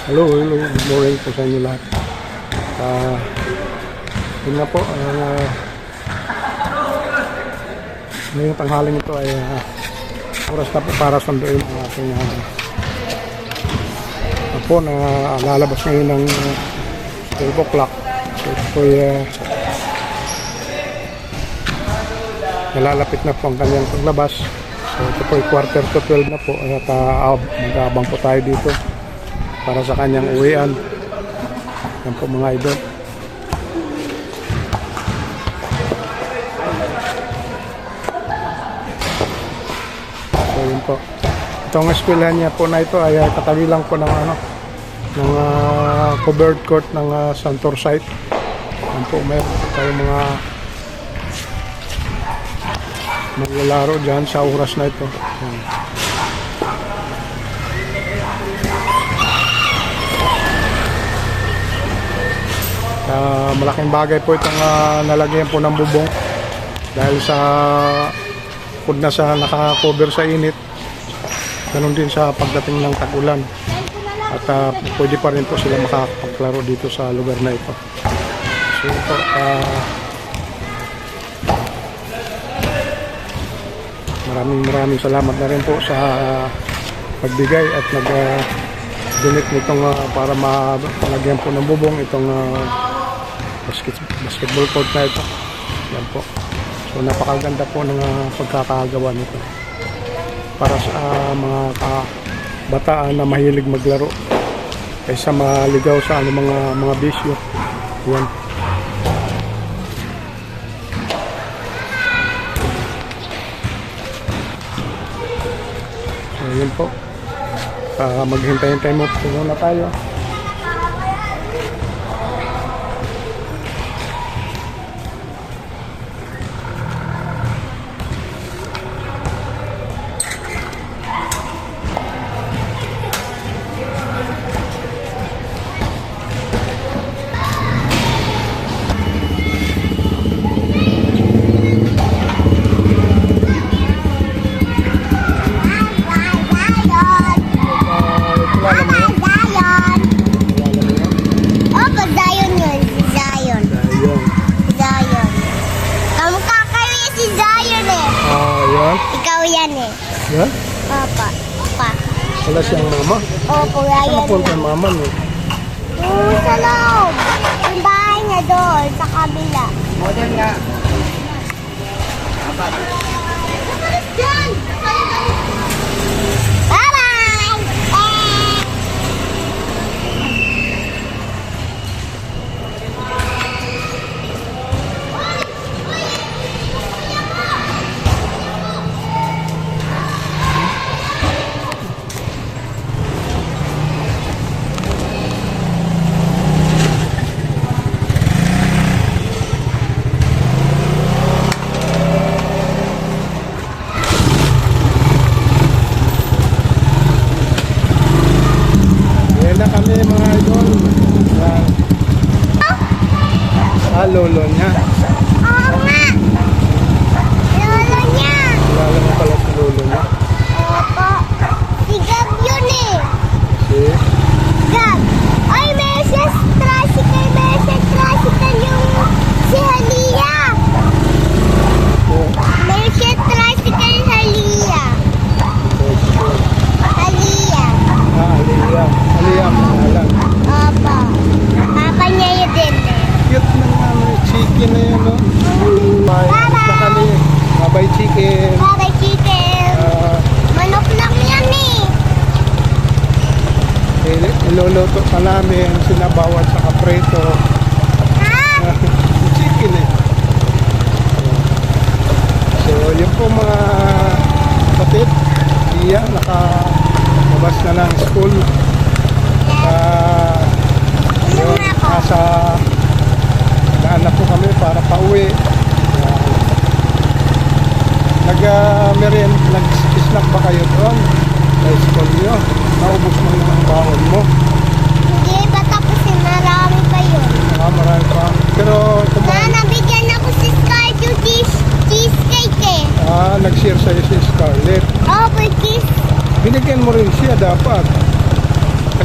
Hello, good morning po sa inyo lahat. Yun nga po, ngayong tanghaling ito ay oras na po para sunduin ang ating po na lalabas ngayon ng 12 o'clock. So ito po nalalapit na po ang kanyang paglabas. So ito po ay quarter to 12 na po at mag-aabang po tayo dito para sa kanyang uwian. Yan po mga idol. So yun po. Itong eskwelahan niya po na ito ay katabi lang po ng ng covered court ng Santor site. Yan po, meron po tayong mga maglalaro dyan sa oras na ito. Yan. Malaking bagay po itong nalagyan po ng bubong dahil sa food na sa naka-cover sa init, ganun din sa pagdating ng tag-ulan at pwede pa rin po sila makakapaglaro dito sa lugar na ito. So ito, maraming salamat na rin po sa pagbigay at nag-donate nitong para malagyan po ng bubong itong basketball court na ito. Yan po. So napakaganda po ng pagkakagawa nito para sa mga kabataan na mahilig maglaro kaysa maligaw sa mga bisyo. Yan. So yun po. Maghintay-hintay mo po muna tayo. Yan? Papa. Pa. Wala siyang mama? Opo, yan. Saan po ang mama niyo? Sa loob. Yung bahay niya doon, sa kabila. Model nga. Bye-bye! Na kami mga idol. Lolo niya. Oo nga! Lolo niya! Kilala mo pala si lolo niya. Opo. Si Gab yun eh. Si? Gab. Ay, may siya tricycle. May siya tricycle yung si Halia. May siya tricycle Halia. Halia. Aliyah. Aliyah ang pangalan. Opo. Papa niya yun din eh. Cute ng chicken na yun, no? Bye-bye! Bye-bye chicken. Bye-bye, chicken. Manok lang yan eh. Iluluto pa namin, sinabawat sa kapreto. Ha? Chicken eh. So, yun po mga kapatid. Iya, nakalabas na ng school. Yun, nasa daan na po kami para pauwi. Nag-snack ba kayo doon? Sa school nyo? Naubos mo yung baon mo? Hindi pa tapos eh. Marami pa yun. Marami pa. Pero Nabigyan ako si Scarlett yung cheesecake eh. nag-share sa'yo si Scarlett. Oh, cheese. Binigyan mo rin siya dapat.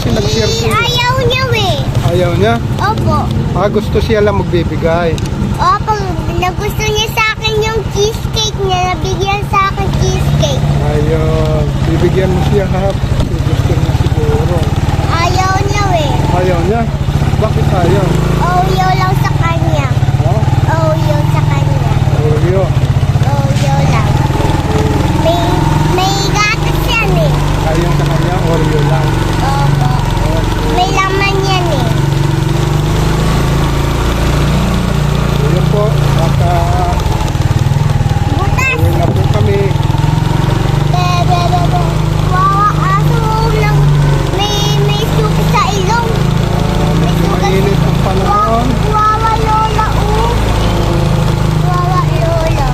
kasi nag-share siya. Ayaw niya eh. Ayaw niya? Opo. Gusto siya lang magbibigay. Opo, nagusto niya sa akin yung cheesecake niya. Nabigyan sa akin cheesecake. Ayun. Bibigyan mo siya ha. Gusto niya siguro. Ayaw niya eh. Ayaw niya? Bakit ayaw? Ayaw lang sa kanya. Oh, Ayaw sa kanya. Oreo. Ayaw lang. May gatas yan eh. Ayaw sa kanya, Oreo lang. Opo. May laman yan eh. Ayun po. At Butas. uwi na po kami. Bebe. Wawa aso lang. May suki sa ilong. Medyo mainit ang panahon. Wawa lola oh. Wawa lola.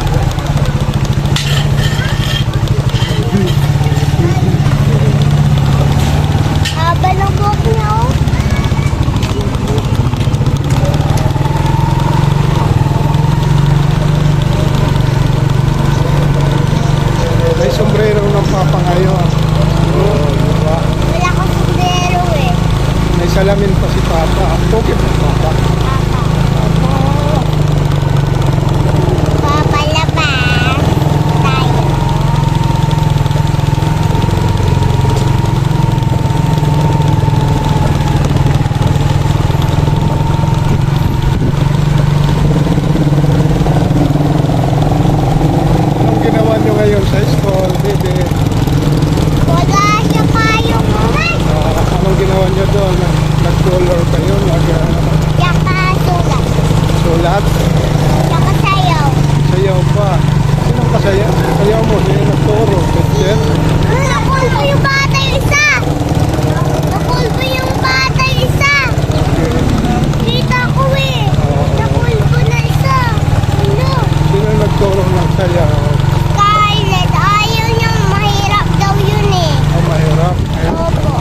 Haba ng buhok niya oh. May sombrero ng papa ngayon. Oh, diba? Wala akong sombrero eh. May salamin pa si papa. Okay po papa. Papalabas tayo. Anong ginawa nyo ngayon sa school, baby? Wala siya kayo mga. Anong ginawa nyo doon? Nag-color kayo? Tsaka sulat. Nag-sulat? Tsaka sayaw. Sayaw pa. Sinong kasayaw? Sayaw mo? Sino nagturo? Teacher? Nakulpo yung bata yung isa. Nakulpo yung bata yung isa. Kita ko eh. Nakulpo na isa. Ano? Sino nagturo ng sayaw? Scarlett, ayaw niyang mahirap daw yun eh. Mahirap. Opo.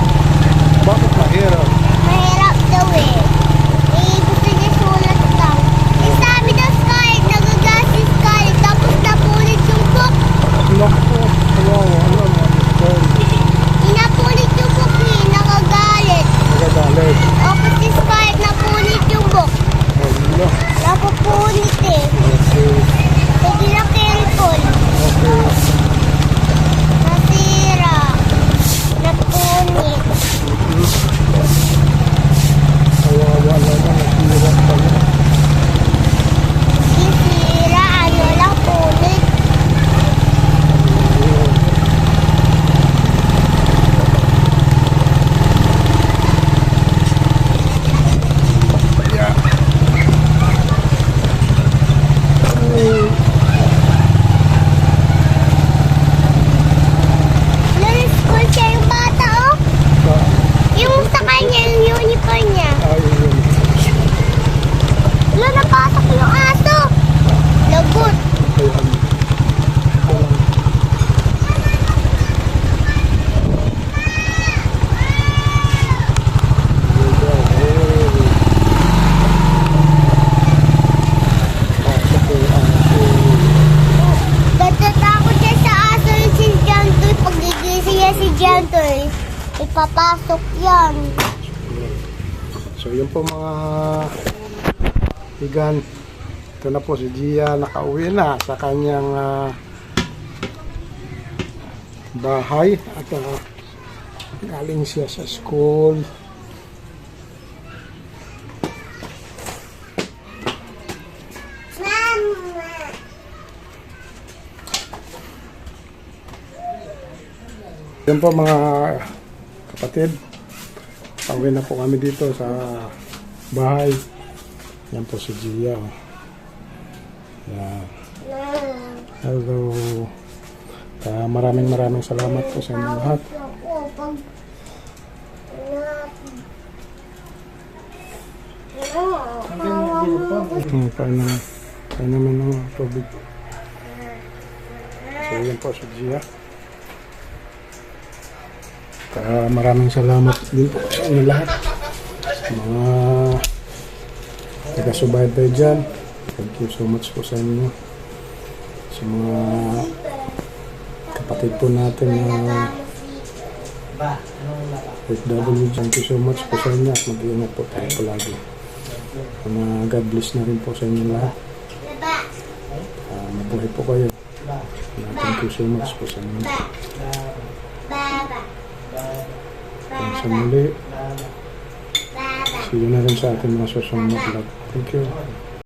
Bakit mahirap? Mahirap daw eh. Gusto niya sulat daw. Sabi daw Scarlett, nagagas si Scarlett, tapos napulit yung book. Naku. Wow, ano naman? Inapulit yung book eh, nakagalit. Nagagalit. Tapos si Scarlett, napulit yung book. Ano? Napupunit eh. Okay. Sige na careful. Okay. Nasira. Napunit. Kawawa naman. Naghirap pala. Sisira, ano lang punit. Yeah. School siya yung bata oh. Yung sa kanya, yung uniform niya. Ayun. Wala, napasok yung aso. Lagot. Ayan. Natatakot siya sa aso yung si Jantoy. Pag gigising niya si Jantoy, ipapasok yan. So yun po mga higan. Ito na po si Gia, nakauwi na sa kanyang bahay at galing siya sa school. Mama. Yun po mga kapatid. Pauwi na po kami dito sa bahay. Yan po si Gia. Oh. Yan. Hello. Maraming salamat po sa inyo lahat. Ako, pag... Kain naman ng tubig. So yan po si Gia. Maraming salamat din po sa inyo lahat. Sa mga taga-subaybay dyan. Thank you so much po sa inyo. Sa mga kapatid po natin na FW, thank you so much po sa inyo at mag-iingat po tayo palagi. God bless na rin po sa inyo lahat. Mabuhay po kayo. Thank you so much po sa inyo. Hanggang sa muli. See you na rin sa ating mga susunod na vlog. Thank you.